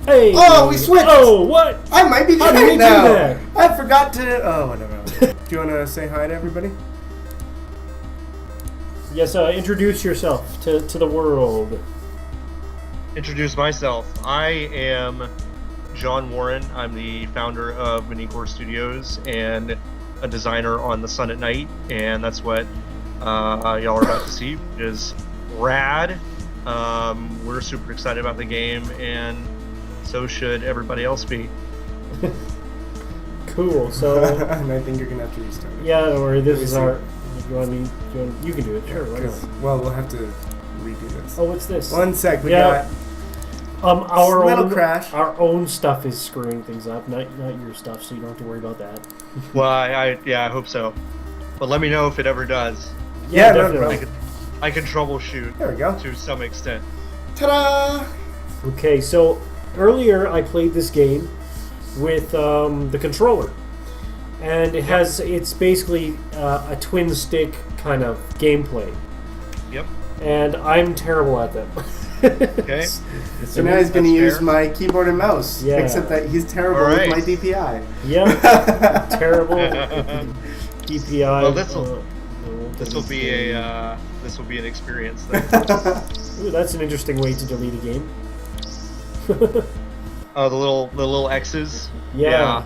Hey! Oh, we switched! Oh, what? I might be How did doing we it do now. that? I forgot to. Oh, whatever. Do you want to say hi to everybody? Yes, introduce yourself to the world. Introduce myself. I am John Warren. I'm the founder of Minicore Studios and a designer on The Sun at Night, and that's what y'all are about to see, which is rad. We're super excited about the game, and so should everybody else be. Cool. So And I think you're gonna have to restart it. yeah, don't worry. This is see. our. You can do it. Sure. Why not? Well, we'll have to redo this. Oh, what's this? One sec. We Yeah. Our Little own crash. Our own stuff is screwing things up, not your stuff. So you don't have to worry about that. Well, I hope so. But let me know if it ever does. Yeah, no definitely. problem. I can troubleshoot There we go. to some extent. Ta-da! Okay, so earlier I played this game with the controller, and it's basically a twin stick kind of gameplay, Yep. and I'm terrible at them. Okay. So now he's gonna That's use fair. my keyboard and mouse. Yeah. Except that he's terrible All right. with my DPI. Yeah, terrible DPI. Well, this will be an experience then. Ooh, that's an interesting way to delete a game. Oh, the little X's. Yeah.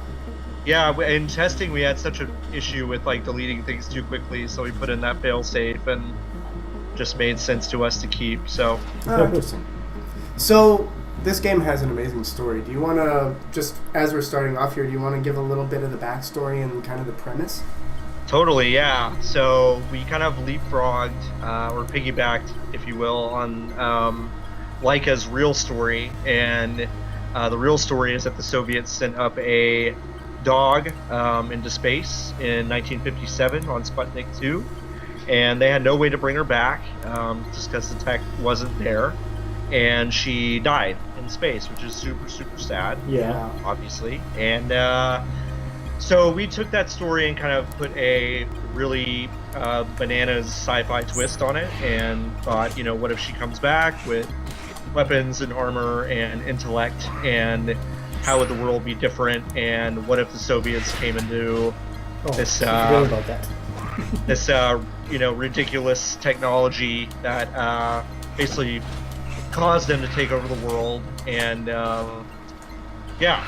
Yeah, in testing we had such an issue with like deleting things too quickly, so we put in that failsafe, and just made sense to us to keep. So Oh, interesting. So this game has an amazing story. Do you want to just, as we're starting off here, do you want to give a little bit of the backstory and kind of the premise? totally, yeah. So we kind of leapfrogged or piggybacked, if you will, on Laika's real story, and the real story is that the Soviets sent up a dog into space in 1957 on Sputnik 2, and they had no way to bring her back just because the tech wasn't there, and she died in space, which is super, super sad. Yeah. Obviously. And so we took that story and kind of put a really bananas sci-fi twist on it, and thought, what if she comes back with weapons and armor and intellect, and how would the world be different, and what if the Soviets came into this I forgot about that. this ridiculous technology that basically caused them to take over the world, and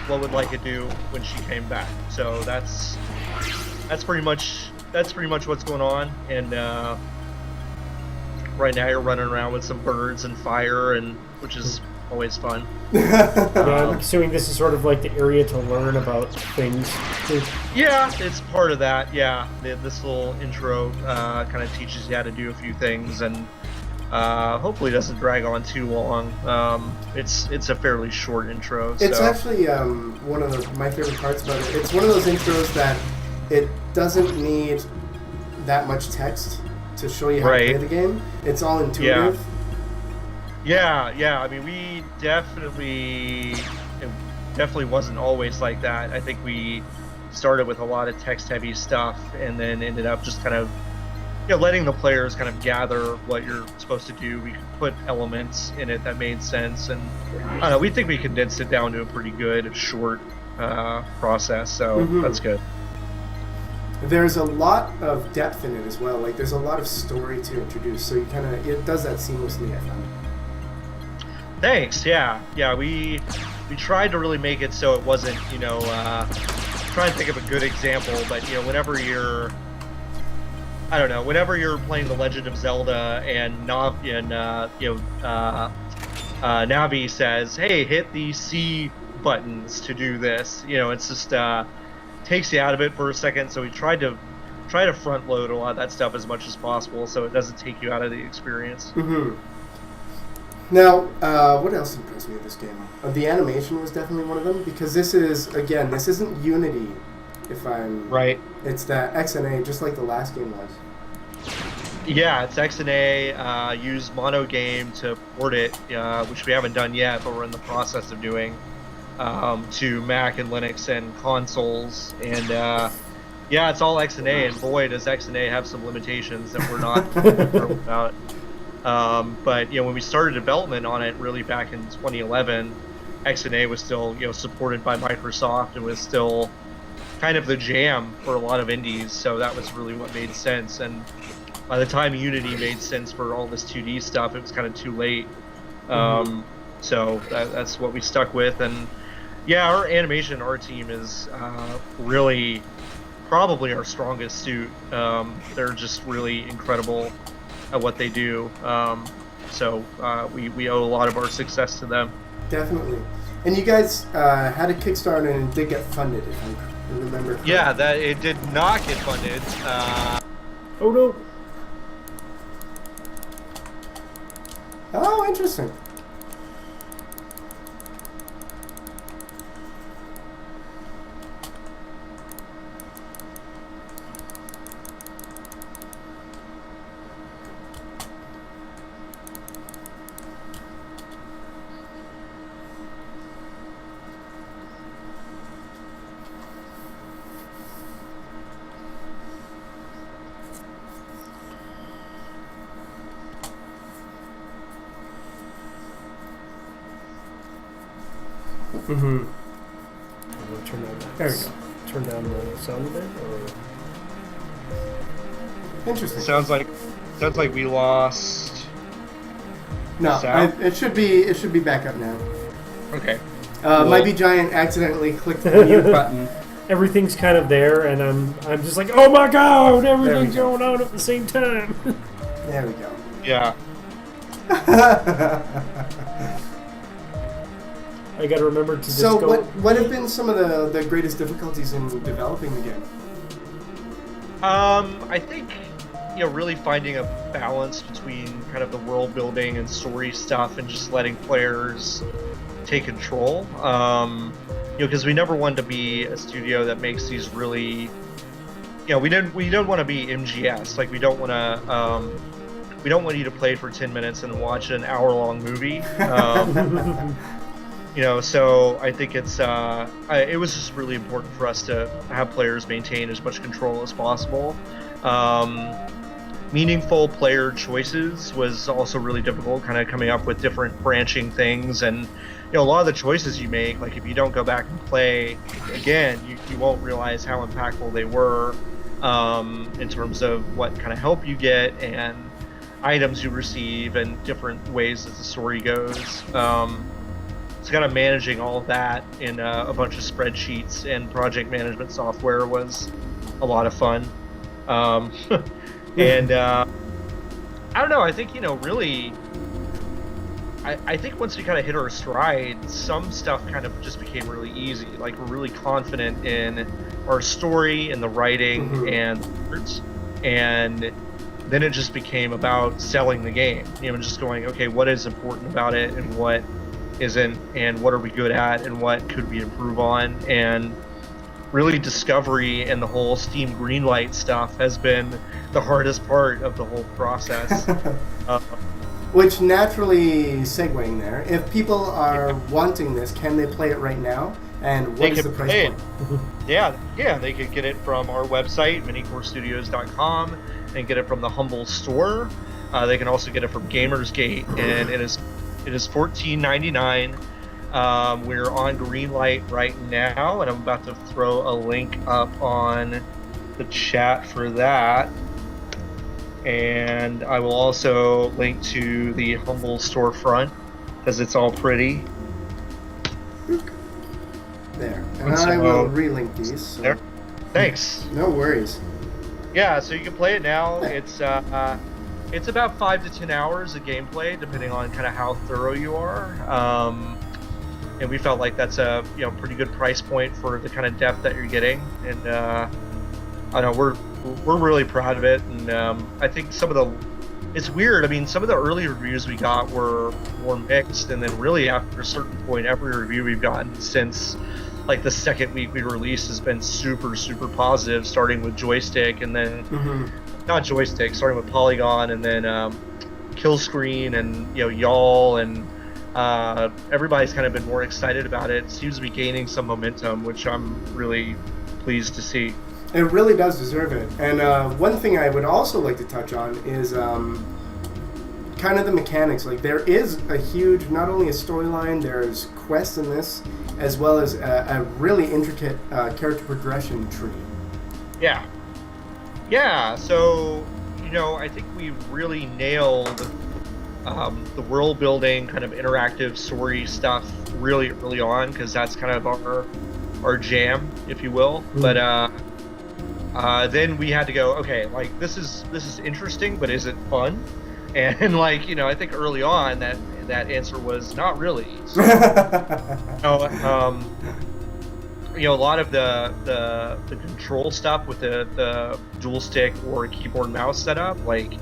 what would Laika do when she came back? So that's pretty much what's going on. And right now you're running around with some birds and fire, and which is always fun. Yeah, I'm assuming this is sort of like the area to learn about things. Yeah, it's part of that. Yeah, this little intro kind of teaches you how to do a few things, and hopefully doesn't drag on too long. It's a fairly short intro. It's so. actually one of my favorite parts about it. It's one of those intros that it doesn't need that much text to show you how to play the game. It's all intuitive. Yeah. I mean, it definitely wasn't always like that. I think we started with a lot of text-heavy stuff, and then ended up just kind of letting the players kind of gather what you're supposed to do. We put elements in it that made sense, and I don't know, we think we condensed it down to a pretty good, short process, so that's good. There's a lot of depth in it as well. Like, there's a lot of story to introduce, so it does that seamlessly, I found. Thanks. Yeah. We tried to really make it so it wasn't, try and think of a good example, but whenever you're playing The Legend of Zelda and Navi says, "Hey, hit the C buttons to do this," it's just takes you out of it for a second. So we tried to front load a lot of that stuff as much as possible, so it doesn't take you out of the experience. Now, what else impressed me with this game? The animation was definitely one of them, because this isn't Unity, if I'm... Right. It's that XNA, just like the last game was. Yeah, it's XNA, used Mono Game to port it, which we haven't done yet, but we're in the process of doing, to Mac and Linux and consoles, and it's all XNA, and boy, does XNA have some limitations that we're not thrilled about. But when we started development on it, really back in 2011, XNA was still supported by Microsoft and was still kind of the jam for a lot of indies. So that was really what made sense. And by the time Unity made sense for all this 2D stuff, it was kind of too late. So that's what we stuck with. And yeah, our animation, our team is really probably our strongest suit. They're just really incredible at what they do. So we owe a lot of our success to them. Definitely. And you guys had a Kickstarter and it did get funded, if I remember correctly. Yeah, that it did not get funded. Oh no. Oh, interesting. Mm-hmm. Turn down that. There we go. Turn down the sound a bit. Or... Interesting. Sounds like we lost. No, it should be back up now. Okay. Might be Giant accidentally clicked the mute button. Everything's kind of there, and I'm just like, oh my god, everything's going on at the same time. There we go. Yeah. I gotta remember to just So go... what have been some of the greatest difficulties in developing the game? I think really finding a balance between kind of the world building and story stuff and just letting players take control. Because we never wanted to be a studio that makes these really, we don't want to be MGS. Like we don't want you to play for 10 minutes and watch an hour-long movie. So I think it was just really important for us to have players maintain as much control as possible. Meaningful player choices was also really difficult, kind of coming up with different branching things. And a lot of the choices you make, like if you don't go back and play again, you won't realize how impactful they were in terms of what kind of help you get and items you receive and different ways that the story goes. So kind of managing all of that in a bunch of spreadsheets and project management software was a lot of fun. And I don't know, I think, really, I think once we kind of hit our stride, some stuff kind of just became really easy. Like we're really confident in our story and the writing and the words. And then it just became about selling the game, just going, okay, what is important about it and what isn't, and what are we good at and what could we improve on. And really discovery and the whole Steam Greenlight stuff has been the hardest part of the whole process. Which naturally segueing there, if people are wanting this, can they play it right now? And what is the price point? Yeah, they could get it from our website, minicorestudios.com, and get it from the Humble store. They can also get it from Gamersgate, and it is $14.99. We're on Greenlight right now, and I'm about to throw a link up on the chat for that. And I will also link to the Humble storefront because it's all pretty. There. And I will relink these. So. There. Thanks. No worries. Yeah, so you can play it now. It's about 5 to 10 hours of gameplay, depending on kind of how thorough you are. And we felt like that's a pretty good price point for the kind of depth that you're getting. And I don't know, we're really proud of it. And I think it's weird. I mean, some of the early reviews we got were more mixed, and then really after a certain point, every review we've gotten since like the second week we released has been super, super positive, starting with Joystick and then not Joystick, starting with Polygon and then Killscreen and y'all, and everybody's kind of been more excited about it. It seems to be gaining some momentum, which I'm really pleased to see. It really does deserve it. And one thing I would also like to touch on is kind kind of the mechanics. Like, there is a huge, not only a storyline, there's quests in this, as well as a really intricate character progression tree. Yeah. Yeah, so, I think we really nailed the world building, kind of interactive story stuff really early on, because that's kind of our jam, if you will. But then we had to go, okay, like, this is interesting, but is it fun? And like, I think early on that answer was not really. So, a lot of the control stuff with the dual stick or keyboard and mouse setup, like,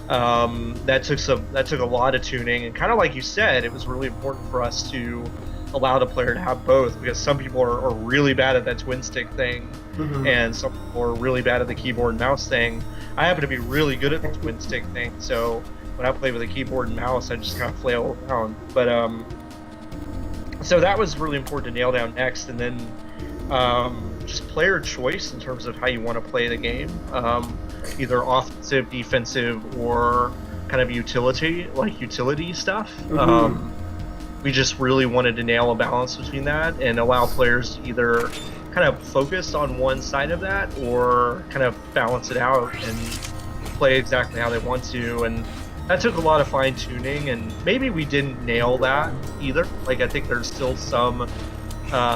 that took a lot of tuning, and kind of like you said, it was really important for us to allow the player to have both, because some people are really bad at that twin stick thing, and some people are really bad at the keyboard and mouse thing. I happen to be really good at the twin stick thing, so when I play with a keyboard and mouse, I just kind of flail around. But so that was really important to nail down next, and then just player choice in terms of how you want to play the game, either offensive, defensive, or kind of utility stuff. We just really wanted to nail a balance between that and allow players to either kind of focus on one side of that or kind of balance it out and play exactly how they want to. And that took a lot of fine tuning, and maybe we didn't nail that either. Like, I think there's still some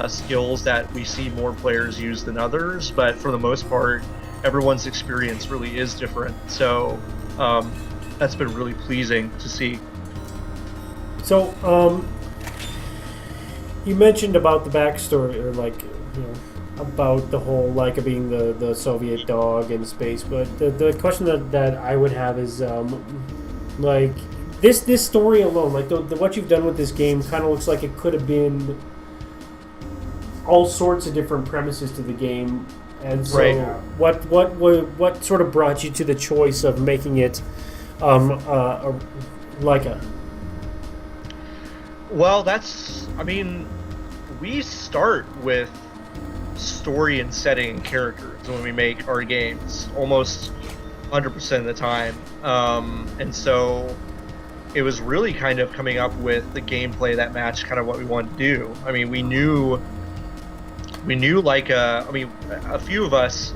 skills that we see more players use than others, but for the most part, everyone's experience really is different. So that's been really pleasing to see. So, you mentioned about the backstory, or like, about the whole Laika being the Soviet dog in space, but the question that I would have is, like, this story alone, like what you've done with this game, kind of looks like it could have been all sorts of different premises to the game, and so what sort of brought you to the choice of making it Laika? Well, we start with story and setting and characters when we make our games, almost 100% of the time. And so it was really kind of coming up with the gameplay that matched kind of what we wanted to do. I mean, we knew a few of us,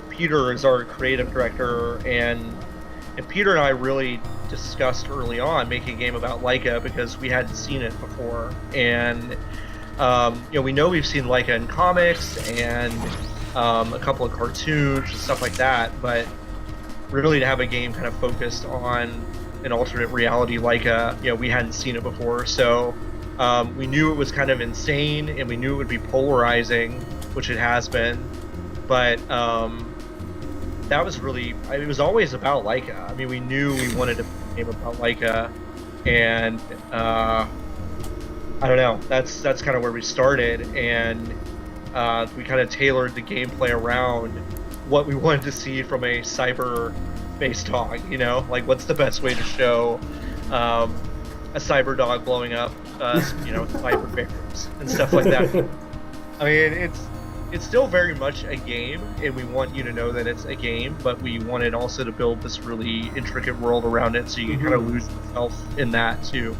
Peter is our creative director, and Peter and I really discussed early on making a game about Laika because we hadn't seen it before. And we know we've seen Laika in comics and a couple of cartoons and stuff like that, but really to have a game kind of focused on an alternate reality Laika, we hadn't seen it before. So we knew it was kind of insane, and we knew it would be polarizing, which it has been. But that was really, it was always about Laika. I mean, we knew we wanted to make a game about Laika, and I don't know, that's kind of where we started, and we kind of tailored the gameplay around what we wanted to see from a cyber-based dog, like what's the best way to show a cyber dog blowing up, cyber bears and stuff like that. I mean, it's still very much a game, and we want you to know that it's a game, but we wanted also to build this really intricate world around it, so you can kind of lose yourself in that too.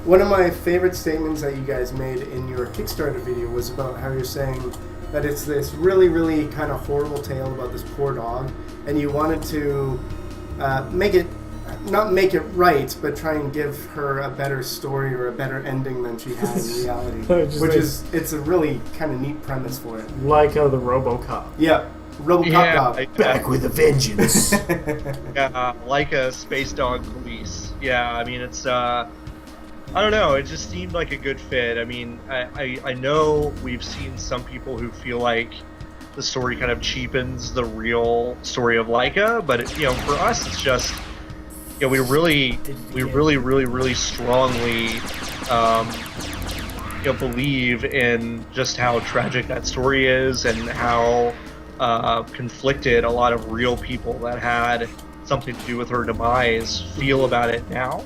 One of my favorite statements that you guys made in your Kickstarter video was about how you're saying that it's this really, really kind of horrible tale about this poor dog, and you wanted to not make it right, but try and give her a better story or a better ending than she had in reality. It's a really kind of neat premise for it. Laika the RoboCop. Yeah, RoboCop dog. Back with a vengeance. Laika Space Dog Police. Yeah, I mean, it's I don't know, it just seemed like a good fit. I mean, I know we've seen some people who feel like the story kind of cheapens the real story of Laika, but for us, it's just, we really strongly believe in just how tragic that story is, and how conflicted a lot of real people that had something to do with her demise feel about it now.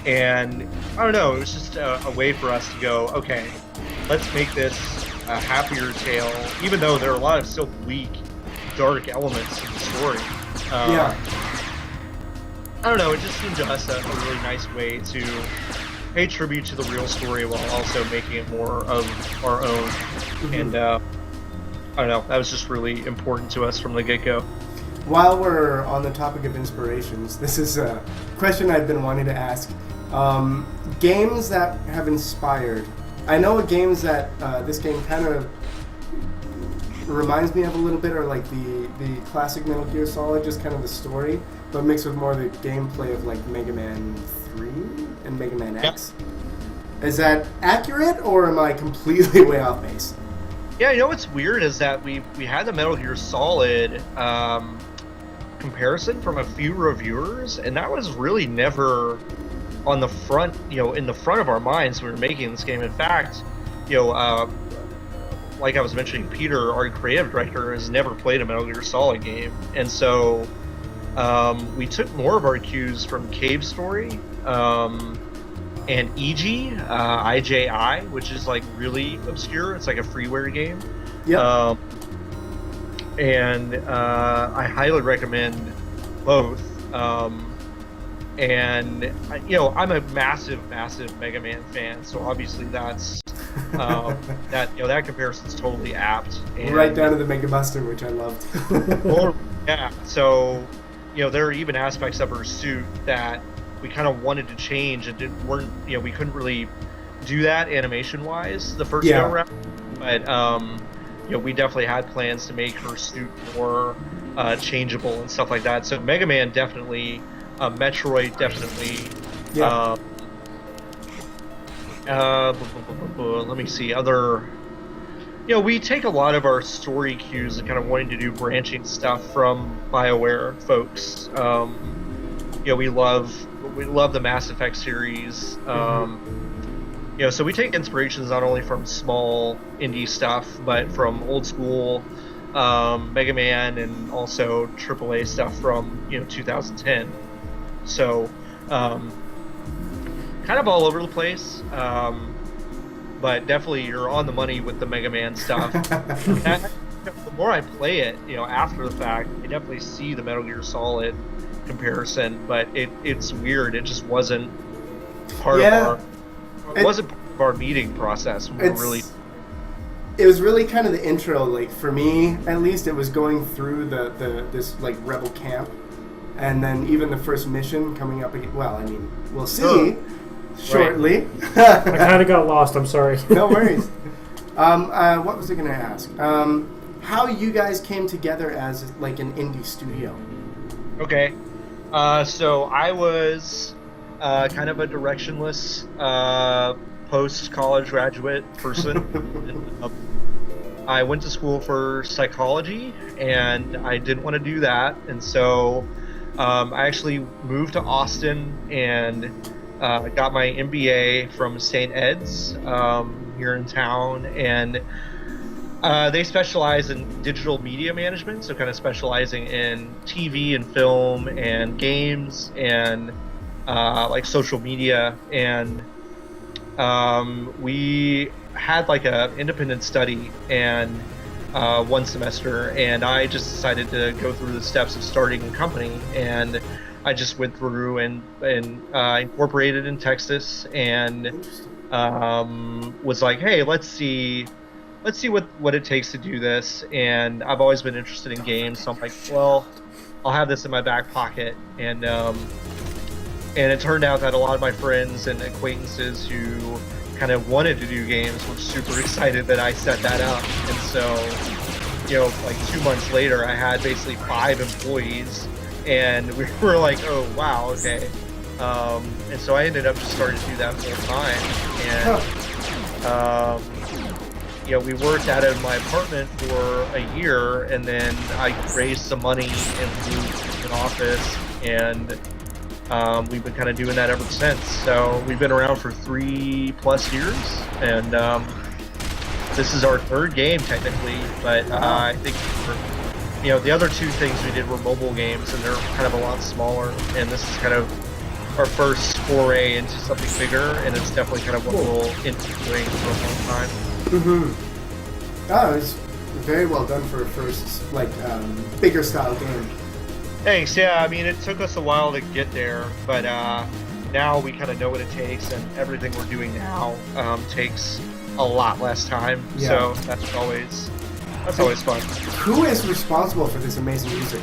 And I don't know, it was just a way for us to go, okay, let's make this a happier tale, even though there are a lot of still bleak, dark elements in the story. I don't know, it just seemed to us a really nice way to pay tribute to the real story while also making it more of our own. Mm-hmm. And I don't know, that was just really important to us from the get-go. While we're on the topic of inspirations, this is a question I've been wanting to ask. Games that have inspired. I know games that this game kind of reminds me of a little bit, or like the classic Metal Gear Solid, just kind of the story, but mixed with more of the gameplay of like Mega Man 3 and Mega Man X. Yep. Is that accurate, or am I completely way off base? Yeah, you know what's weird is that we had the Metal Gear Solid comparison from a few reviewers, and that was really never on the front, in the front of our minds when we were making this game. In fact, like I was mentioning, Peter, our creative director, has never played a Metal Gear Solid game, and so we took more of our cues from Cave Story and EG, IJI, which is like really obscure. It's like a freeware game. Yeah. And I highly recommend both. And I'm a massive Mega Man fan, so obviously that's that comparison's totally apt. And, right down to the Mega Buster, which I loved. Yeah. So there are even aspects of her suit that we kind of wanted to change, and we couldn't really do that animation wise the first go around, but we definitely had plans to make her suit more changeable and stuff like that. So Mega Man definitely. Metroid definitely. Yeah. Let me see. Other. We take a lot of our story cues and kind of wanting to do branching stuff from BioWare folks. We love the Mass Effect series. So we take inspirations not only from small indie stuff, but from old school Mega Man and also AAA stuff from 2010. So, kind of all over the place, but definitely you're on the money with the Mega Man stuff. The more I play it, after the fact, I definitely see the Metal Gear Solid comparison, but it's weird. It just wasn't part of our meeting process. It was really kind of the intro, like for me at least. It was going through this like rebel camp. And then even the first mission coming up again. Well, I mean, we'll see shortly. Right. I kind of got lost. I'm sorry. No worries. What was I going to ask? How you guys came together as like an indie studio? Okay. So I was kind of a directionless post-college graduate person. I went to school for psychology, and I didn't want to do that, and so. I actually moved to Austin and got my MBA from St. Ed's here in town, and they specialize in digital media management, so kind of specializing in TV and film and games and like social media, and we had like an independent study and one semester, and I just decided to go through the steps of starting a company, and I just went through and incorporated in Texas, and was like, hey, let's see what it takes to do this. And I've always been interested in games, so I'm like, well, I'll have this in my back pocket. And it turned out that a lot of my friends and acquaintances who kind of wanted to do games were super excited that I set that up. And so, like 2 months later, I had basically 5 employees, and we were like, oh, wow, okay. And so I ended up just starting to do that full time. And, we worked out of my apartment for a year, and then I raised some money and moved to an office, and we've been kind of doing that ever since. So we've been around for 3+ years, and this is our 3rd game technically, but I think the other 2 things we did were mobile games, and they're kind of a lot smaller, and this is kind of our first foray into something bigger, and it's definitely kind of what we'll into doing for a long time. Oh, it was very well done for a first, like, bigger style game. Thanks. Yeah, I mean, it took us a while to get there, but now we kind of know what it takes, and everything we're doing now takes a lot less time. Yeah. So that's always fun. Who is responsible for this amazing music?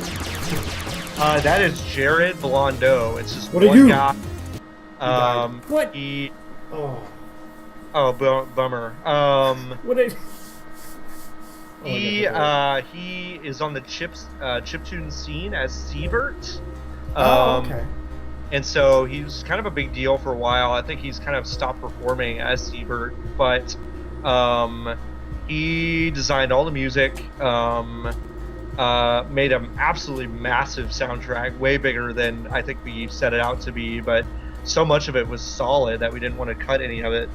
That is Jared Blondo. It's just What are one you? guy. What? Bummer. What? He is on the chiptune scene as Sievert. Okay. And so he's kind of a big deal for a while. I think he's kind of stopped performing as Sievert, but he designed all the music, made an absolutely massive soundtrack, way bigger than I think we set it out to be, but so much of it was solid that we didn't want to cut any of it.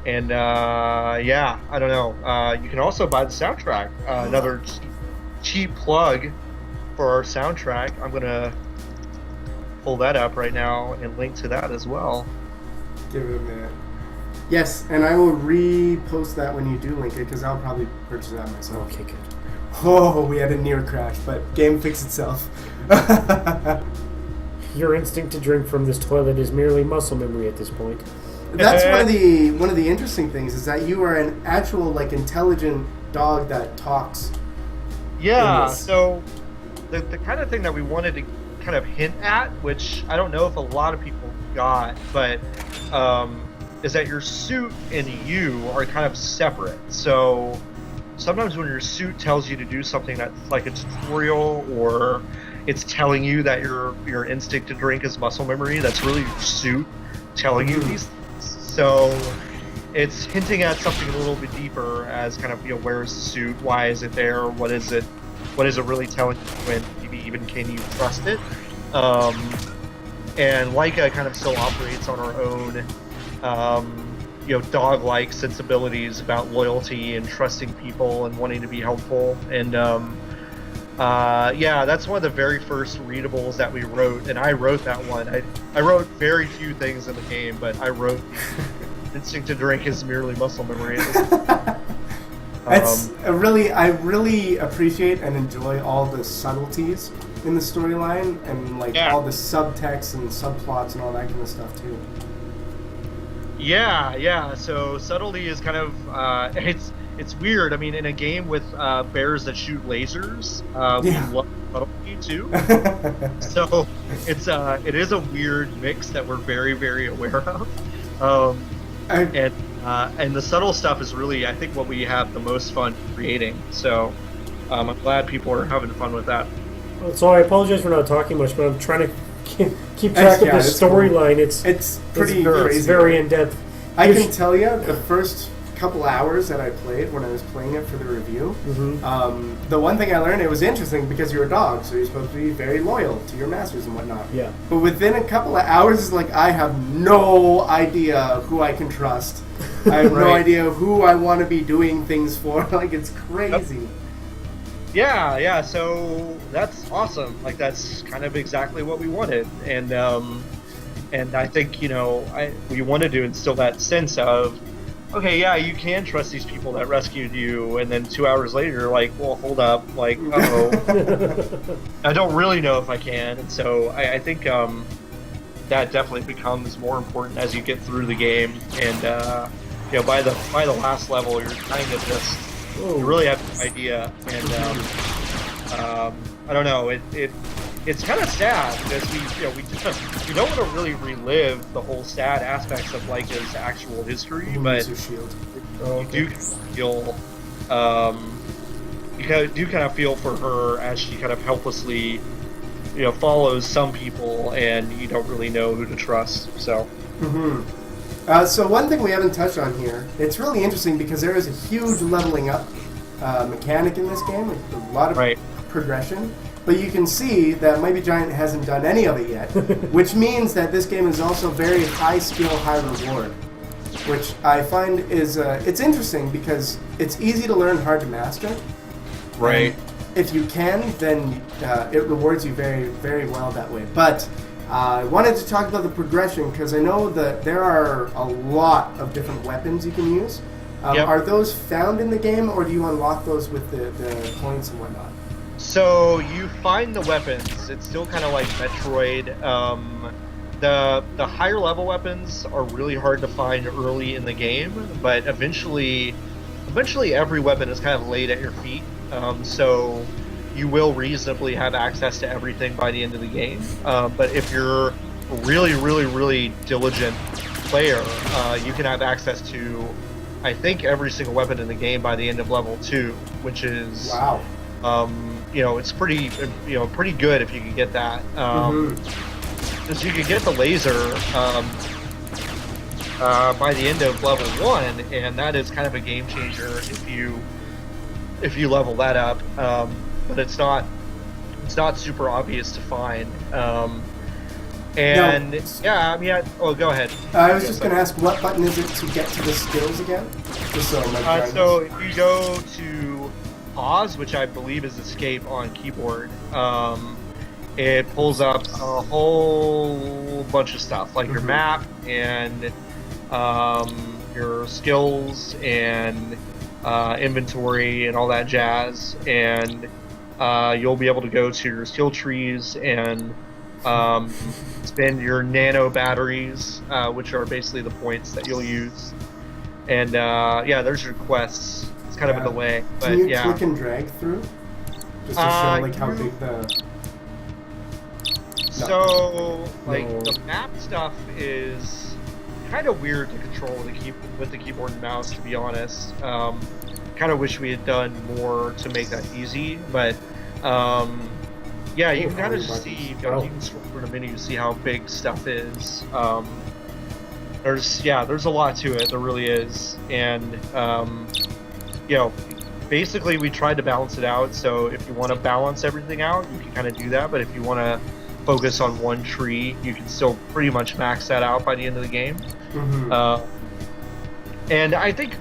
And yeah, I don't know. You can also buy the soundtrack. Another cheap plug for our soundtrack. I'm gonna pull that up right now and link to that as well. Give it a minute. Yes, and I will repost that when you do link it, because I'll probably purchase that myself. Okay, good. Oh, we had a near crash, but game fixed itself. Your instinct to drink from this toilet is merely muscle memory at this point. That's one of the interesting things, is that you are an actual, like, intelligent dog that talks. Yeah, so the kind of thing that we wanted to kind of hint at, which I don't know if a lot of people got, but is that your suit and you are kind of separate. So sometimes when your suit tells you to do something that's like a tutorial, or it's telling you that your instinct to drink is muscle memory, that's really your suit telling you these things. So it's hinting at something a little bit deeper, as kind of, where is the suit, why is it there, what is it really telling you, and maybe even can you trust it. And Leica kind of still operates on her own dog-like sensibilities about loyalty and trusting people and wanting to be helpful. And yeah, that's one of the very first readables that we wrote, and I wrote that one. I wrote very few things in the game, but I wrote instinct to drink is merely muscle memory. I really appreciate and enjoy all the subtleties in the storyline, and all the subtext and subplots and all that kind of stuff too. Yeah. So subtlety is kind of it's weird. I mean, in a game with bears that shoot lasers, we love subtlety too. So it is a weird mix that we're very, very aware of. And the subtle stuff is really, I think, what we have the most fun creating. So I'm glad people are having fun with that. So I apologize for not talking much, but I'm trying to keep track of the storyline. Cool. It's pretty crazy. It's very in depth. I can tell you, the first couple hours that I played when I was playing it for the review, the one thing I learned, it was interesting because you're a dog, so you're supposed to be very loyal to your masters and whatnot. Yeah. But within a couple of hours, I have no idea who I can trust. I have no idea who I want to be doing things for. It's crazy. Yeah. So that's awesome. That's kind of exactly what we wanted, and I think we wanted to instill that sense of, okay, yeah, you can trust these people that rescued you, and then 2 hours later, you're like, well, hold up, uh-oh. I don't really know if I can, and so I think that definitely becomes more important as you get through the game, and by the last level, you're kind of just, you really have no idea, and I don't know, it's kind of sad because we don't want to really relive the whole sad aspects of Leica's actual history, but you do feel you kind of feel for her as she kind of helplessly follows some people, and you don't really know who to trust. So. So one thing we haven't touched on here, it's really interesting because there is a huge leveling up mechanic in this game, with a lot of progression. But you can see that Mighty Giant hasn't done any of it yet, which means that this game is also very high skill, high reward, which I find is it's interesting because it's easy to learn, hard to master. Right. And if you can, then it rewards you very, very well that way. But I wanted to talk about the progression because I know that there are a lot of different weapons you can use. Are those found in the game, or do you unlock those with the points and whatnot? So you find the weapons. It's still kind of like Metroid. The higher level weapons are really hard to find early in the game, but eventually every weapon is kind of laid at your feet. So you will reasonably have access to everything by the end of the game. But if you're a really diligent player, you can have access to, I think, every single weapon in the game by the end of level 2, which is Wow. It's pretty good if you can get that. Because you can get the laser by the end of level 1, and that is kind of a game changer if you level that up. But it's not super obvious to find. Oh, go ahead. I was just going to ask, what button is it to get to the skills again? Just so so if you go to pause, which I believe is escape on keyboard, it pulls up a whole bunch of stuff, like your map and your skills and inventory and all that jazz, and you'll be able to go to your skill trees and spend your nano batteries, which are basically the points that you'll use. And there's your quests. It's kind of a delay, but can you click and drag through, just to show like how big the? The map stuff is kind of weird to control with the keyboard and mouse, to be honest. Kind of wish we had done more to make that easy, but you can kind of see, you can scroll through the menu to see how big stuff is. There's a lot to it, there really is, and basically we tried to balance it out. So if you want to balance everything out, you can kind of do that, but if you want to focus on one tree, you can still pretty much max that out by the end of the game. And I think,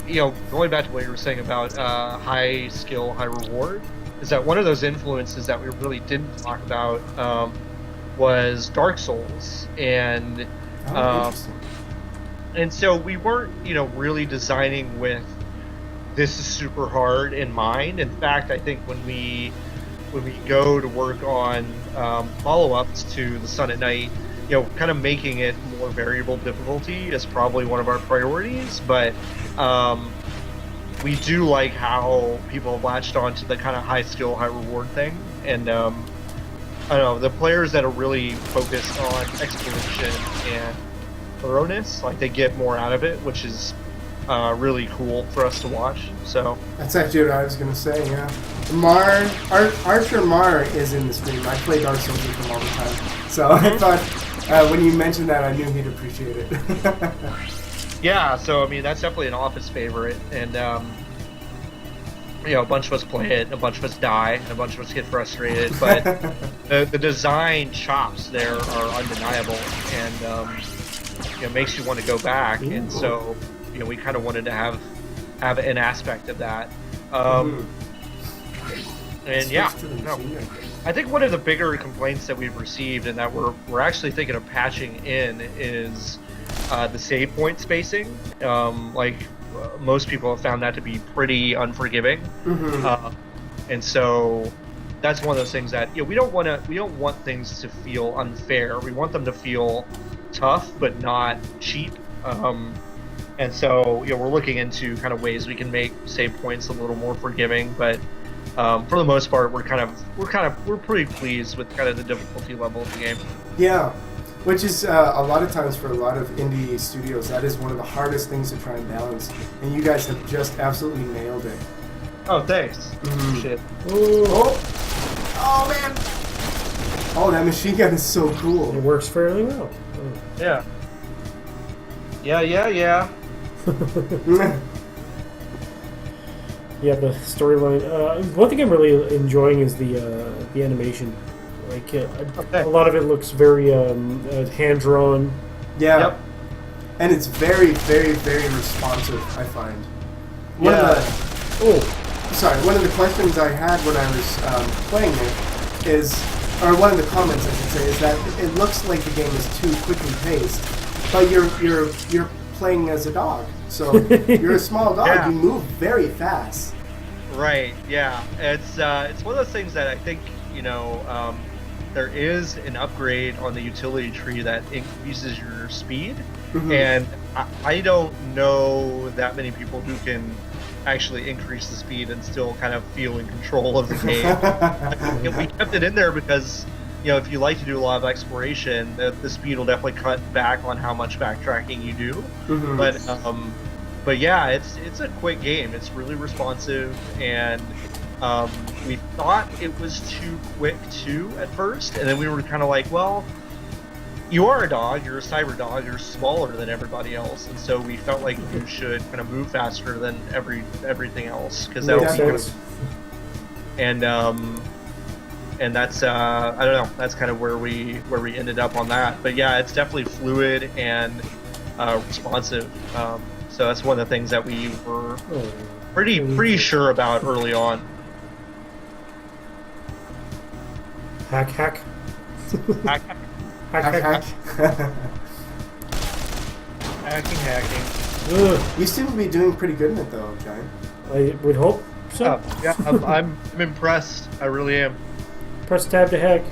going back to what you were saying about high skill, high reward, is that one of those influences that we really didn't talk about was Dark Souls. And so we weren't, really designing with this is super hard in mind. In fact, I think when we go to work on follow-ups to the Sun at Night, kind of making it more variable difficulty is probably one of our priorities, but we do like how people have latched on to the kind of high skill, high reward thing, and I don't know, the players that are really focused on exploration and thoroughness, like, they get more out of it, which is really cool for us to watch. So that's actually what I was gonna say. Yeah, Archer Mar is in the stream. I play Dark Souls with him all the time, so I thought when you mentioned that, I knew he'd appreciate it. Yeah, so I mean, that's definitely an office favorite, and a bunch of us play it, a bunch of us die, and a bunch of us get frustrated, but the design chops there are undeniable, and it makes you want to go back. Ooh. And so we kind of wanted to have an aspect of that. I think one of the bigger complaints that we've received, and that we're actually thinking of patching in, is the save point spacing. Most people have found that to be pretty unforgiving, and so that's one of those things that we don't want things to feel unfair. We want them to feel tough but not cheap. And so we're looking into kind of ways we can make save points a little more forgiving, but for the most part, we're pretty pleased with kind of the difficulty level of the game. Yeah, which is a lot of times for a lot of indie studios, that is one of the hardest things to try and balance, and you guys have just absolutely nailed it. Oh, thanks. Shit. Oh man. Oh, that machine gun is so cool. It works fairly well. Yeah. Yeah, the storyline. One thing I'm really enjoying is the animation. Like a lot of it looks very hand drawn. Yeah. Yep. And it's very, very, very responsive, I find. One of the questions I had when I was playing it is, or one of the comments I should say, is that it looks like the game is too quickly paced, but you're playing as a dog, so you're a small dog. You move very fast. Right. Yeah. It's one of those things that I think there is an upgrade on the utility tree that increases your speed, and I don't know that many people who can actually increase the speed and still kind of feel in control of the game. We kept it in there because if you like to do a lot of exploration, the speed will definitely cut back on how much backtracking you do. But yeah, it's a quick game. It's really responsive, and we thought it was too quick too at first, and then we were kind of like, well, you are a dog, you're a cyber dog, you're smaller than everybody else, and so we felt like you should kind of move faster than everything else, because that'll be good. And that's I don't know, that's kind of where we ended up on that. But yeah, it's definitely fluid and responsive. So that's one of the things that we were pretty sure about early on. Hack. Hack. Hacking. Ugh. You seem to be doing pretty good in it, though, Giant. I would hope so. Yeah, I'm impressed. I really am. Press tab to hack.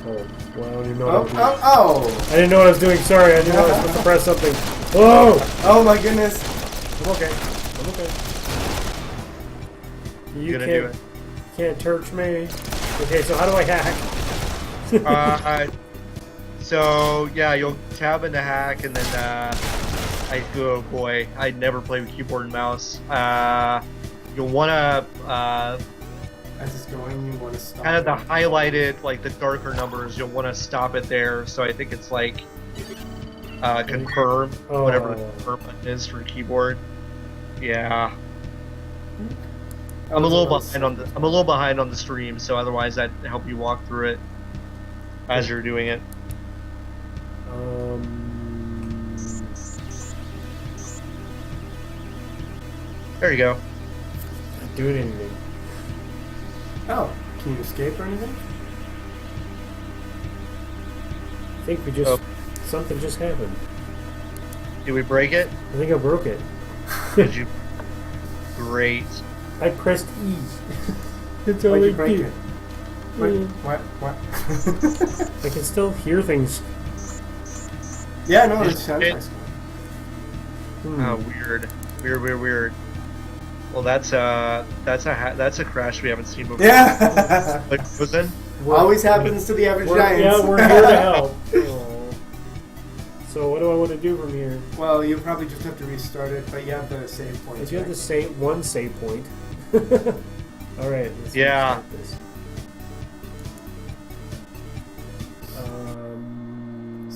Oh, well, I don't even know what I was doing. Oh! I didn't know what I was doing. Sorry, I didn't know I was supposed to press something. Oh! Oh my goodness! I'm okay. You gonna do it. Can't torch me. Okay, so how do I hack? So yeah, you'll tab into hack, and then oh boy, I never play with keyboard and mouse. You'll wanna As it's going, you want to stop. kind of the highlighted, like the darker numbers. You'll want to stop it there. So I think it's like confirm, whatever the confirm button is for keyboard. Yeah. I'm a little behind on the stream, so otherwise I'd help you walk through it as you're doing it. There you go. Not doing anything. Oh, can you escape or anything? I think we just something just happened. Did we break it? I think I broke it. Did you? Great. I pressed E. That's all Why'd I you break did. it? What? I can still hear things. Yeah, no, it sounds nice. Oh, weird. Well, that's a crash we haven't seen before. Yeah. Like, was in? Always happens to the average Giants. Yeah, we're here to help. Oh. So what do I want to do from here? Well, you probably just have to restart it, but you have the save point. If you have the one save point. All right. Let's Yeah. restart this.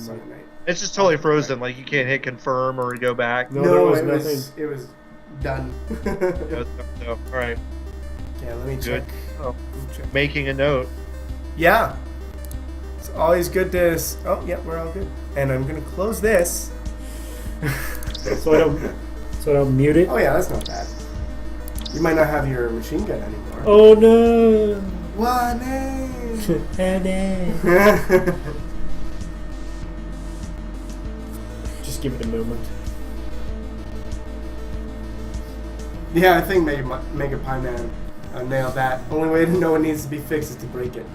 Cyanide. It's just totally frozen. Like you can't hit confirm or go back. No, there was it nothing. it was done. All right. Yeah, let me Good. check. Oh, Check. making a note. Yeah. It's always good to. Oh, yeah, we're all good. And I'm gonna close this. So I don't mute it. Oh yeah, that's not bad. You might not have your machine gun anymore. Oh no! One name. Just give it a moment. Yeah, I think Mega Pie Man nailed that. Only way to know it needs to be fixed is to break it.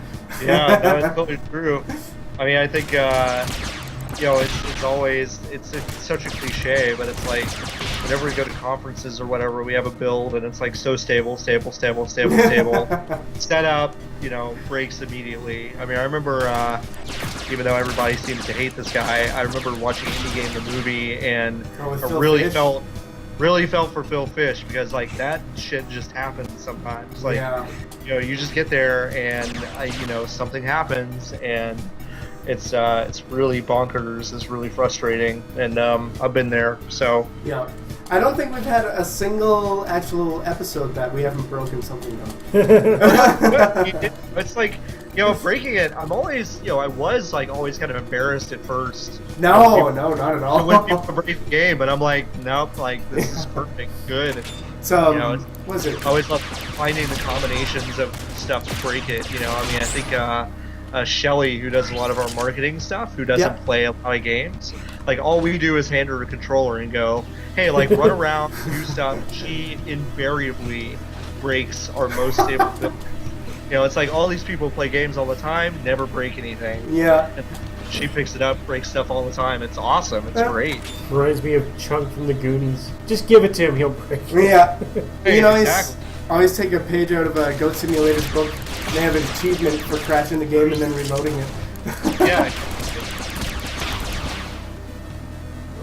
Yeah, no, it's totally true. I mean, I think it's always it's such a cliche, but it's like whenever we go to conferences or whatever, we have a build and it's like so stable. Set up, breaks immediately. I mean, I remember even though everybody seems to hate this guy, I remember watching Indie Game the movie and I really felt for Phil Fish because like that shit just happens sometimes. Like you just get there and something happens and it's really bonkers. It's really frustrating, and I've been there. So yeah, I don't think we've had a single actual episode that we haven't broken something though. It's like breaking it. I'm always I was like always kind of embarrassed at first. No, not at all. When people break the game, and I'm like, nope, like this is perfect, good. So was it? I always love finding the combinations of stuff to break it. I mean, I think Shelly, who does a lot of our marketing stuff, who doesn't Yeah. play a lot of games. Like, all we do is hand her a controller and go, hey, like, run around, do stuff. She invariably breaks our most stable build. You know, it's like all these people play games all the time, never break anything. Yeah. And she picks it up, breaks stuff all the time. It's awesome. It's great. Reminds me of Chunk from the Goonies. Just give it to him, he'll break it. Yeah. Hey, You know, exactly. always take a page out of Goat Simulator's book. They have an achievement for crashing the game and then reloading it. Yeah.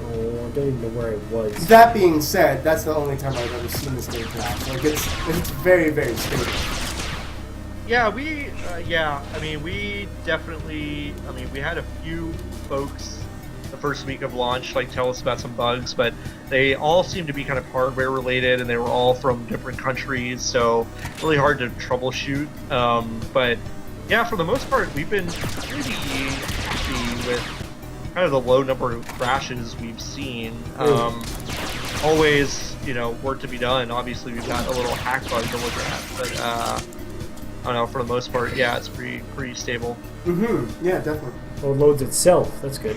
Oh, I don't even know where I was. That being said, that's the only time I've ever seen this game crash. Like, it's very, very stable. Yeah, I mean, we definitely, I mean, we had a few folks the first week of launch, like, tell us about some bugs, but they all seem to be kind of hardware related, and they were all from different countries, so really hard to troubleshoot. But yeah, for the most part, we've been pretty happy with kind of the low number of crashes we've seen. Always, you know, work to be done. Obviously, we've got a little hack bug to look at, but I don't know, for the most part, yeah, it's pretty stable. Mm-hmm. Yeah, definitely. Oh, it loads itself. That's good.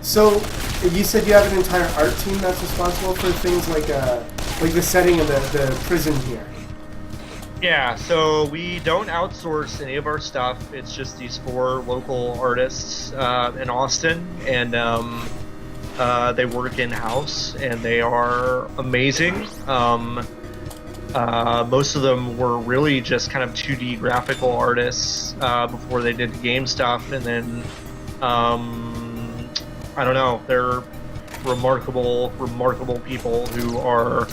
So, you said you have an entire art team that's responsible for things like the setting of the prison here. Yeah, so we don't outsource any of our stuff. It's just these 4 local artists in Austin, and they work in-house, and they are amazing. Most of them were really just kind of 2D graphical artists before they did the game stuff, and then I don't know, they're remarkable people who are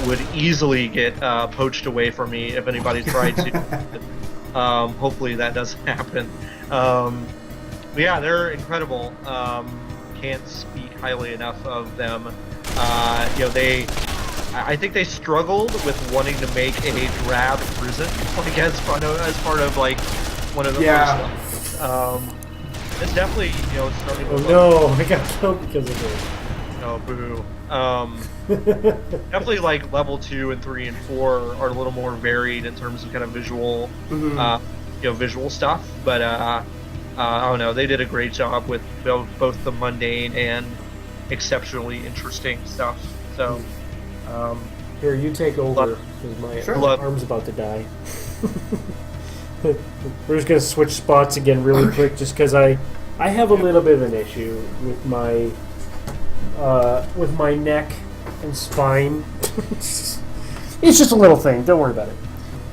would easily get poached away from me if anybody tried to. Hopefully that doesn't happen. But yeah, they're incredible. Can't speak highly enough of them. You know, I think they struggled with wanting to make a drab prison, like as part of like one of the first ones. It's definitely, you know, starting Oh with no, I got killed because of it. oh boo. Definitely like level 2 and 3 and 4 are a little more varied in terms of kind of visual, you know, visual stuff. But I don't know, they did a great job with both the mundane and exceptionally interesting stuff. So. Here, you take over, because my arm's about to die. We're just gonna switch spots again really quick, just because I have a little bit of an issue with my neck and spine. It's just a little thing. Don't worry about it.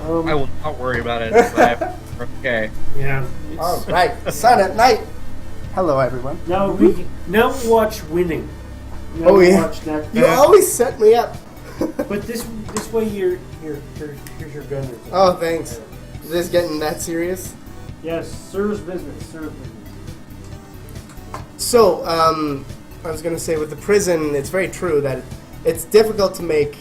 I will not worry about it. But okay. Yeah. All right, Sun at Night. Hello, everyone. Now we watch Winning. Now Oh we yeah. watch that. You always set me up. But this way, here's your gun. Oh, thanks. Is this getting that serious? Yes, serves business. So, I was gonna say with the prison, it's very true that it's difficult to make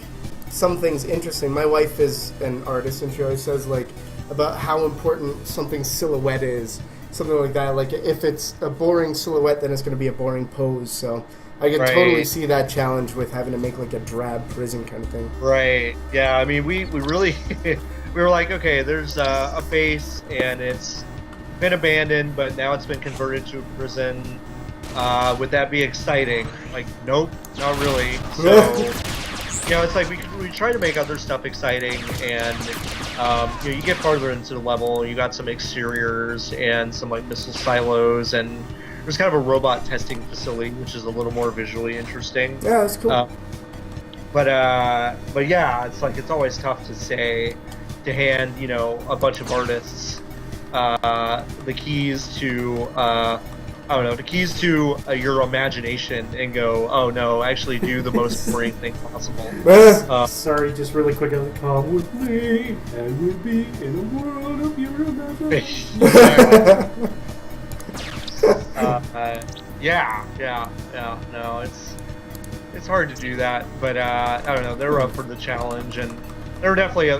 some things interesting. My wife is an artist, and she always says like about how important something's silhouette is, something like that. Like if it's a boring silhouette, then it's gonna be a boring pose. So I can totally see that challenge with having to make like a drab prison kind of thing. Right. Yeah. I mean, we really we were like, okay, there's a base and it's been abandoned, but now it's been converted to a prison. Would that be exciting? Like, nope, not really. So, you know, it's like we try to make other stuff exciting, and you know, you get farther into the level, you got some exteriors and some like missile silos, and there's kind of a robot testing facility, which is a little more visually interesting. Yeah, that's cool. But yeah, it's like it's always tough to hand, you know, a bunch of artists the keys to I don't know, the keys to your imagination and go, oh no, actually do the most boring thing possible. Sorry, just really quick. Come with me, and we'll be in a world of your imagination. Yeah. No, it's hard to do that, but I don't know. They're up for the challenge, and there were definitely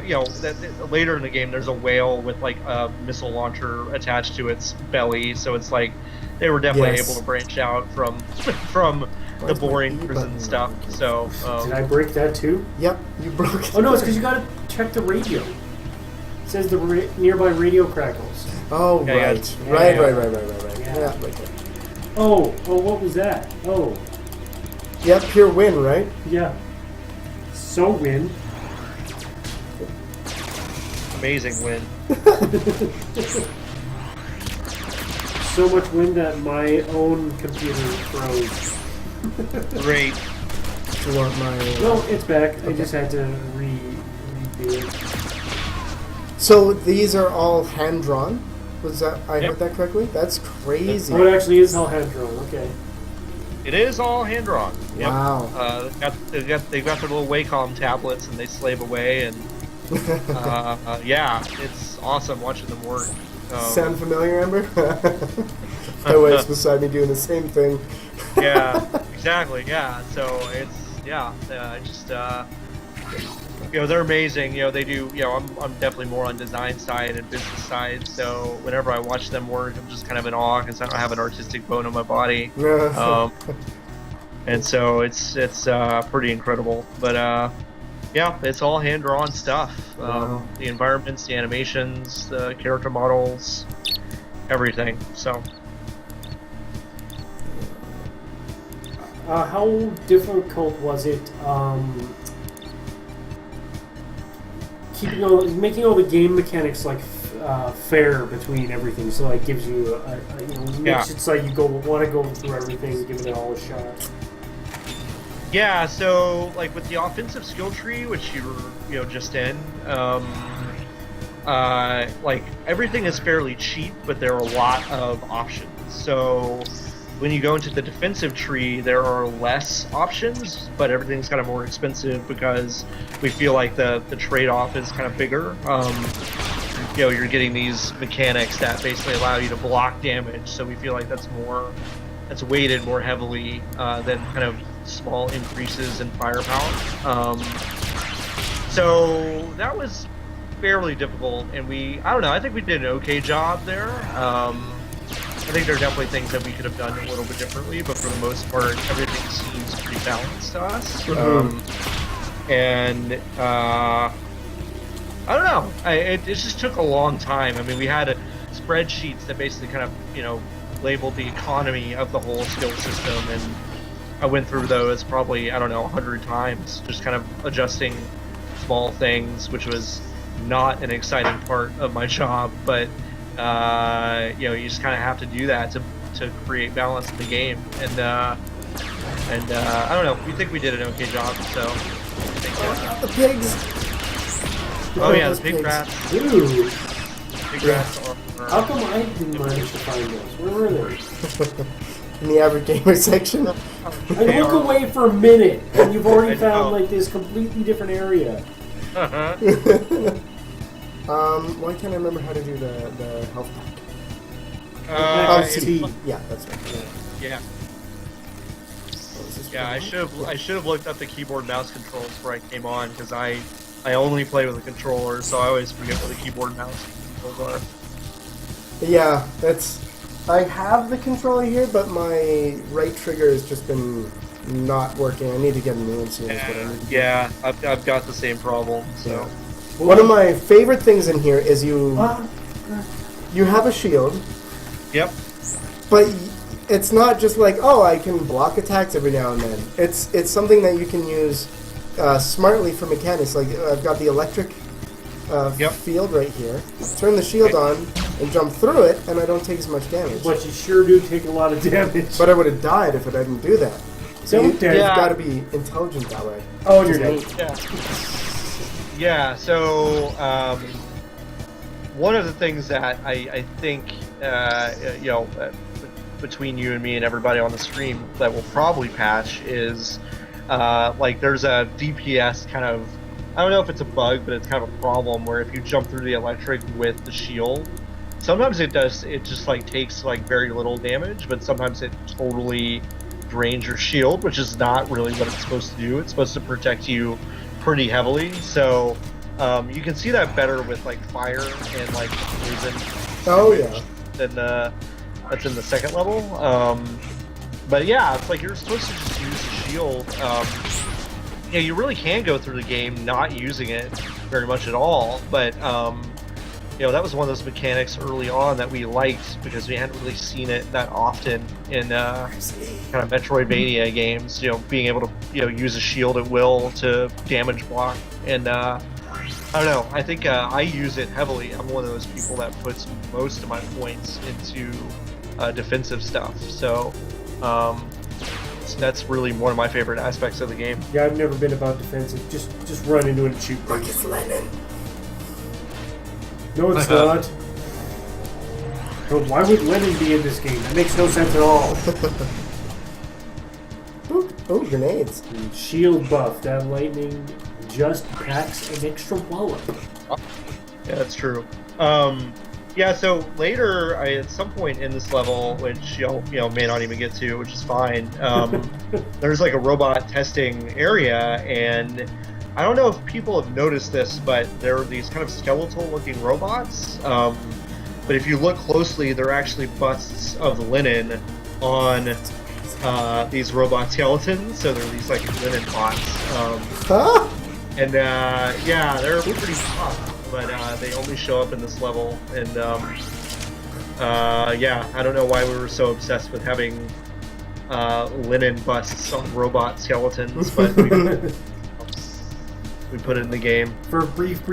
later in the game. There's a whale with like a missile launcher attached to its belly, so it's like they were definitely able to branch out from the boring prison stuff. So did I break that too? Yep, you broke it. Oh no, it's because you gotta check the radio. It says the nearby radio crackles. Oh, Yeah, right. yeah. Right. Yeah. Yeah, right there. Oh, what was that? Oh, Yeah, pure win, right? yeah. So win. Amazing win. So much wind that my own computer froze. Great. You want my... No, it's back. I just had to redo it. So these are all hand-drawn? Was that... I Yep. heard that correctly? That's crazy. Oh, it actually is all hand drawn. Okay. It is all hand drawn. Yep. Wow. They've got their little Wacom tablets, and they slave away, and yeah, it's awesome watching them work. Sound familiar, Amber? My wife's beside me doing the same thing. Yeah, exactly. Yeah, so it's just they're amazing. They do. I'm definitely more on design side and business side. So whenever I watch them work, I'm just kind of in awe because I don't have an artistic bone in my body. And so it's pretty incredible. But yeah, it's all hand drawn stuff. Wow. The environments, the animations, the character models, everything. So. How difficult was it making all the game mechanics like fair between everything? So like gives you makes it so you want to go through everything, giving it all a shot. Yeah, so like with the offensive skill tree, which you were just in, like everything is fairly cheap, but there are a lot of options. So when you go into the defensive tree, there are less options, but everything's kind of more expensive because we feel like the trade-off is kind of bigger. You're getting these mechanics that basically allow you to block damage, so we feel like that's weighted more heavily than kind of small increases in firepower. So that was fairly difficult, and I think we did an okay job there. I think there are definitely things that we could have done a little bit differently, but for the most part, everything seems pretty balanced to us. Mm-hmm. And I don't know. It just took a long time. I mean, we had spreadsheets that basically kind of, labeled the economy of the whole skill system, and I went through those probably, 100 times, just kind of adjusting small things, which was not an exciting part of my job, but you just kind of have to do that to create balance in the game, and I don't know. We think we did an okay job, so I think, The pigs! oh yeah, those the pig pigs. rats. Ooh. Pig rats are. How come I didn't manage to find those? Where were they? In the average gamer section. I look away for a minute, and you've already I found know. like this completely different area. Why can't I remember how to do the health pack? T. Yeah, that's right. Yeah. What was this Yeah, I one? should have looked up the keyboard mouse controls before I came on, because I only play with a controller, so I always forget what the keyboard mouse controls are. Yeah, I have the controller here, but my right trigger has just been not working. I need to get a new one soon. Is what I need to do. Yeah, I've got the same problem. So One of my favorite things in here is you have a shield, yep, but it's not just like, oh, I can block attacks every now and then. It's something that you can use smartly for mechanics. Like I've got the electric field right here. Turn the shield on and jump through it, and I don't take as much damage. But you sure do take a lot of damage. But I would have died if I didn't do that. So Don't you've dare. got to be intelligent that way. Oh, you're dead. yeah. So one of the things that I think between you and me and everybody on the stream that will probably patch is like there's a DPS kind of, I don't know if it's a bug, but it's kind of a problem where if you jump through the electric with the shield, sometimes it just like takes like very little damage, but sometimes it totally drains your shield, which is not really what it's supposed to do. It's supposed to protect you pretty heavily. So you can see that better with like fire and like poison. Oh yeah. That's in the second level. But yeah, it's like you're supposed to just use the shield. You really can go through the game not using it very much at all, but that was one of those mechanics early on that we liked because we hadn't really seen it that often in kind of Metroidvania games. Being able to use a shield at will to damage block, and I don't know. I think I use it heavily. I'm one of those people that puts most of my points into defensive stuff. So that's really one of my favorite aspects of the game. Yeah, I've never been about defensive. Just run into it and shoot. Marcus Lennon. No, it's not. But why would Lennon be in this game? That makes no sense at all. Oh, grenades. And shield buff. That lightning just packs an extra wallop. Yeah, that's true. Yeah, so later, at some point in this level, which may not even get to, which is fine. There's like a robot testing area, and I don't know if people have noticed this, but there are these kind of skeletal-looking robots. But if you look closely, they're actually busts of linen on these robot skeletons. So they're these like linen bots. And yeah, they're pretty tough. But they only show up in this level, and yeah, I don't know why we were so obsessed with having linen busts on robot skeletons, but we put it in the game. For a brief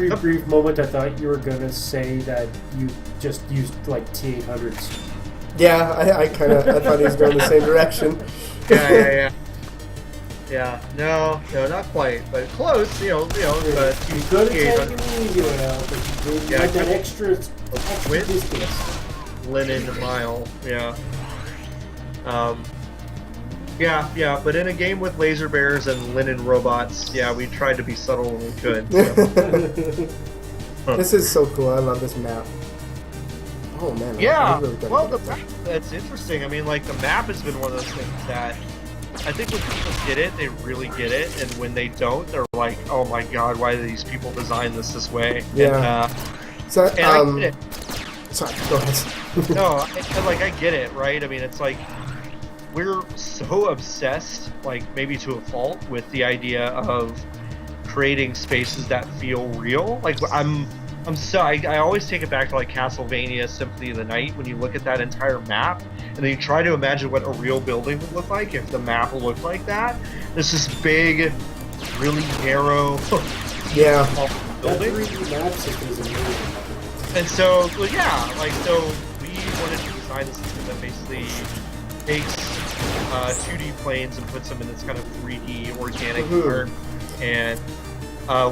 moment, I thought you were gonna say that you just used like T800s. Yeah, I thought he was going the same direction. Yeah. No, not quite, but close. You could have taken me, but you had that extra distance. Linen mile, yeah. Yeah, but in a game with laser bears and linen robots, yeah, we tried to be subtle when we could. So. This is so cool. I love this map. Oh man. Yeah. Well, that's interesting. I mean, like the map has been one of those things that I think when people get it, they really get it, and when they don't, they're like, "Oh my god, why do these people design this way?" Yeah. And I get it. Sorry, go ahead. No, I get it, right? I mean, it's like we're so obsessed, like maybe to a fault, with the idea of creating spaces that feel real. Like I always take it back to like Castlevania Symphony of the Night when you look at that entire map and then you try to imagine what a real building would look like if the map looked like that. There's this big, really narrow building. Map system is amazing. And so, well, yeah, so we wanted to design a system that basically takes 2D planes and puts them in this kind of 3D organic art. And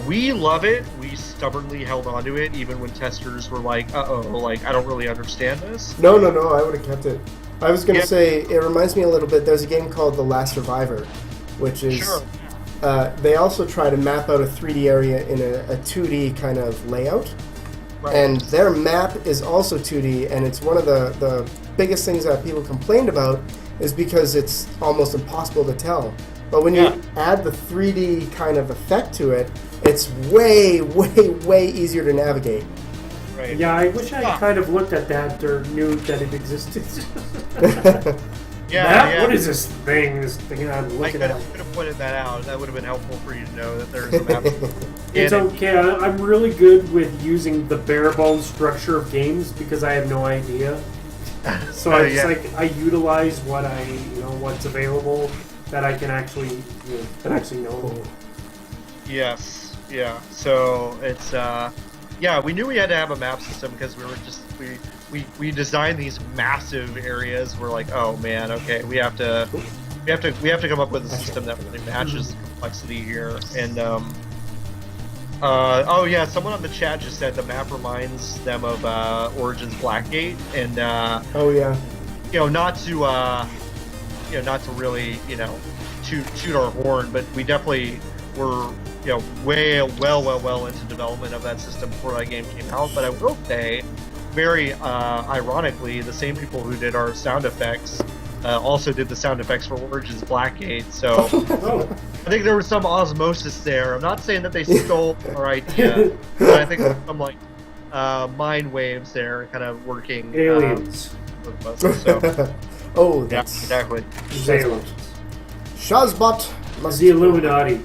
we love it. We stubbornly held on to it, even when testers were like, I don't really understand this. No, I would have kept it. I was going to say, it reminds me a little bit, there's a game called The Last Survivor, which is, they also try to map out a 3D area in a 2D kind of layout. Right. And their map is also 2D, and it's one of the biggest things that people complained about is because it's almost impossible to tell. But when you add the 3D kind of effect to it, it's way, way, way easier to navigate. Right. Yeah, I wish I kind of looked at that or knew that it existed. Yeah. What is this thing? This thing I'm looking at? I could have pointed that out. That would have been helpful for you to know that there's a map. It's okay. I'm really good with using the bare bones structure of games because I have no idea. So I utilize what what's available that I can actually know. Yes. Yeah. So it's we knew we had to have a map system because we designed these massive areas. We're like, oh man, okay, we have to come up with a system that really matches the complexity here. And someone on the chat just said the map reminds them of Origins Blackgate, and not to really toot our horn, but we definitely were well into development of that system before that game came out. But I will say, very ironically, the same people who did our sound effects also did the sound effects for Origins Blackgate. So I think there was some osmosis there. I'm not saying that they stole our idea, but I think there's some mind waves there, kind of working. Aliens. With us, so. Oh, that's exactly. Aliens. Shazbot must the Illuminati.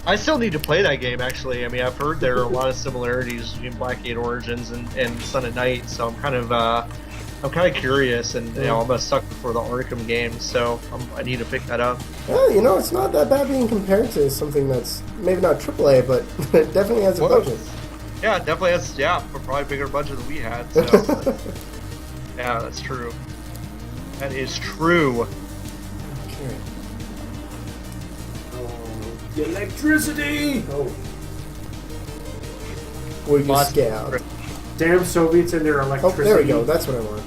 I still need to play that game, actually. I mean, I've heard there are a lot of similarities between Blackgate Origins and Sun and Night, so I'm kind of curious, and you know, I'm a sucker for the Arkham games, so I need to pick that up. Well, you know, it's not that bad being compared to something that's maybe not AAA, but it definitely has a budget. Yeah, it definitely has, probably bigger budget than we had, so. Yeah, that's true. That is true. Okay. The electricity! Oh. Will you scout? Damn Soviets and their Oh, electricity. there we go. That's what I want.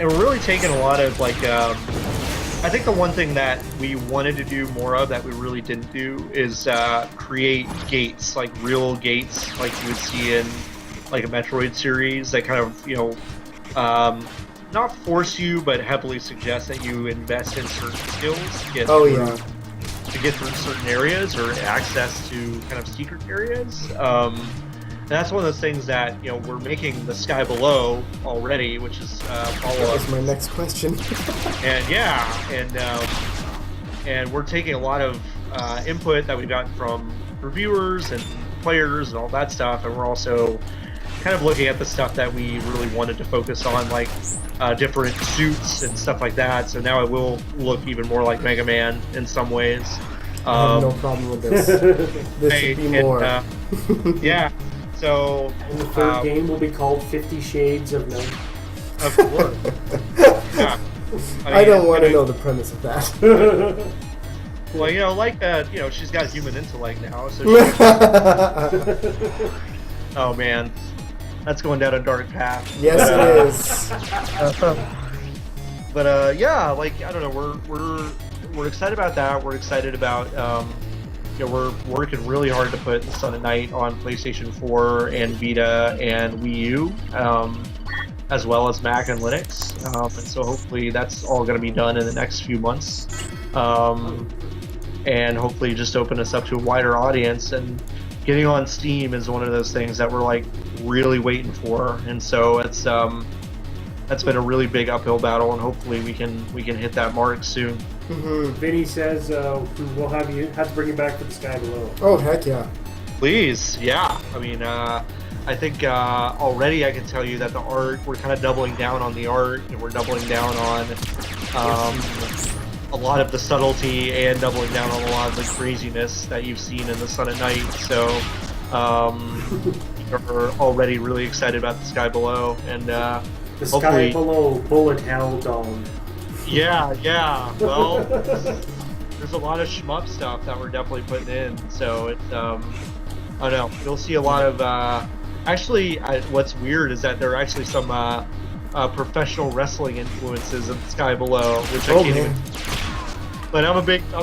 And we're really taking a lot of, like, I think the one thing that we wanted to do more of that we really didn't do is create gates, like real gates, like you would see in, like, a Metroid series that kind of, you know, not force you, but heavily suggest that you invest in certain skills to get to get through certain areas or access to kind of secret areas. And that's one of those things that, you know, we're making the Sky Below already, which is follow-up. That was my next question. And we're taking a lot of input that we've gotten from reviewers and players and all that stuff, and we're also kind of looking at the stuff that we really wanted to focus on, like different suits and stuff like that. So now it will look even more like Mega Man in some ways. I have no problem with this. This should be more. Yeah. So. And the third game will be called 50 Shades of Night. Of course. Yeah. I don't want to know the premise of that. Well, you know, like you know, she's got human intellect now, so. Oh man. That's going down a dark path. Yes, it is. But yeah, like, I don't know, we're excited about that. We're excited about you know, we're working really hard to put Sun and Night on PlayStation 4 and Vita and Wii U, as well as Mac and Linux. And so hopefully that's all going to be done in the next few months, and hopefully just open us up to a wider audience. And getting on Steam is one of those things that we're like really waiting for, and so it's that's been a really big uphill battle, and hopefully we can hit that mark soon. Mm-hmm. Vinny says we'll have to bring you back for the Sky Below. Oh heck yeah! Please, yeah. I mean, I think already I can tell you that the art, we're kind of doubling down on the art, and we're doubling down on a lot of the subtlety, and doubling down on a lot of the craziness that you've seen in the Sun and Night. So we're already really excited about the Sky Below, and the Sky Below Bullet Hell Dome. Yeah. Well, there's a lot of shmup stuff that we're definitely putting in. So it's I don't know. You'll see a lot of actually. What's weird is that there are actually some professional wrestling influences in the Sky Below, which I can't even. But I'm a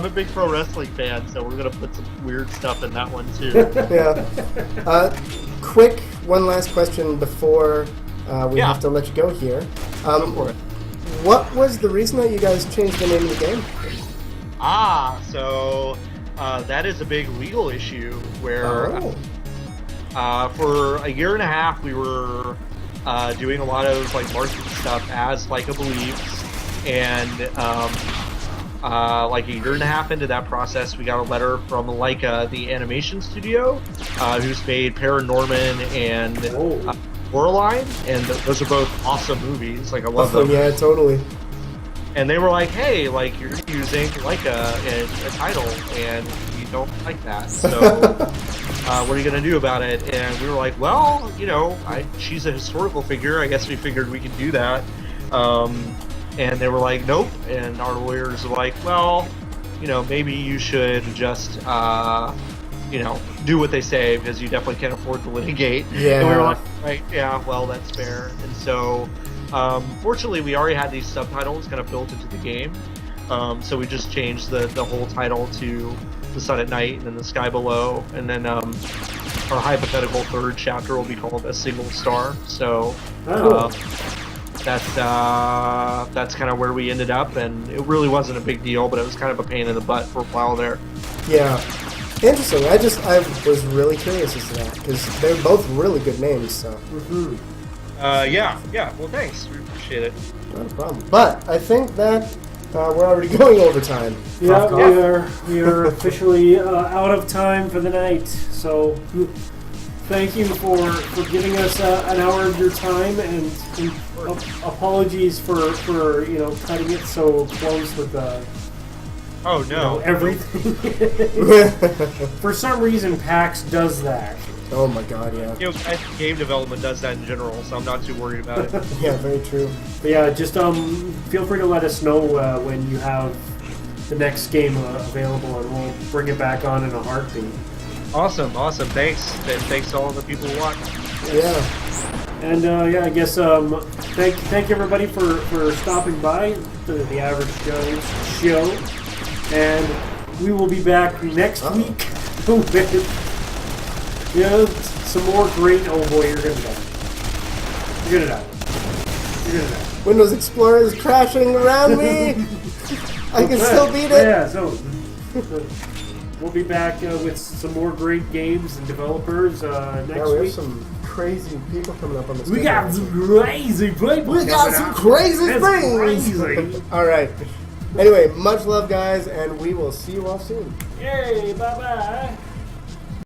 big pro wrestling fan, so we're gonna put some weird stuff in that one too. Yeah. Quick, one last question before we have to let you go here. Go for it. What was the reason that you guys changed the name of the game? So that is a big legal issue where for a year and a half we were doing a lot of like marketing stuff as Leica Believes, and like a year and a half into that process, we got a letter from Leica, the animation studio, who's made Paranorman and Coraline, and those are both awesome movies. Like, I love them. Yeah, totally. And they were like, "Hey, like, you're using Leica in a title, and we don't like that. So, what are you gonna do about it?" And we were like, "Well, you know, she's a historical figure. I guess we figured we could do that." And they were like, "Nope." And our lawyers were like, "Well, you know, maybe you should just, you know, do what they say, because you definitely can't afford to litigate." Yeah. And we were like, "Right, yeah, well, that's fair." And so, fortunately, we already had these subtitles kind of built into the game. So we just changed the whole title to The Sun at Night and then The Sky Below. And then our hypothetical third chapter will be called A Single Star. So that's kind of where we ended up. And it really wasn't a big deal, but it was kind of a pain in the butt for a while there. Yeah. Interesting. I was really curious as to that, because they're both really good names. So. Mm-hmm. Yeah. Well, thanks. We appreciate it. Not a problem. But I think that We're already going overtime. Yeah, we are officially out of time for the night. So thank you for giving us an hour of your time, and apologies for cutting it so close with Oh no! Everything. For some reason, PAX does that. Oh my god, yeah. I think game development does that in general, so I'm not too worried about it. Yeah, very true. But yeah, just feel free to let us know when you have the next game available, and we'll bring it back on in a heartbeat. Awesome. Thanks. And thanks to all the people who watched. Yeah. And I guess thank everybody for stopping by the Average Joe's show, and we will be back next week with some more great. Oh boy, you're gonna die. You're gonna die. Windows Explorer is crashing around me. I can still beat it. Yeah, so we'll be back with some more great games and developers next Yeah, we week. have some crazy people coming up on this. We got some crazy people. We got some crazy That's things. crazy. All right. Anyway, much love, guys, and we will see you all soon. Yay! Bye bye.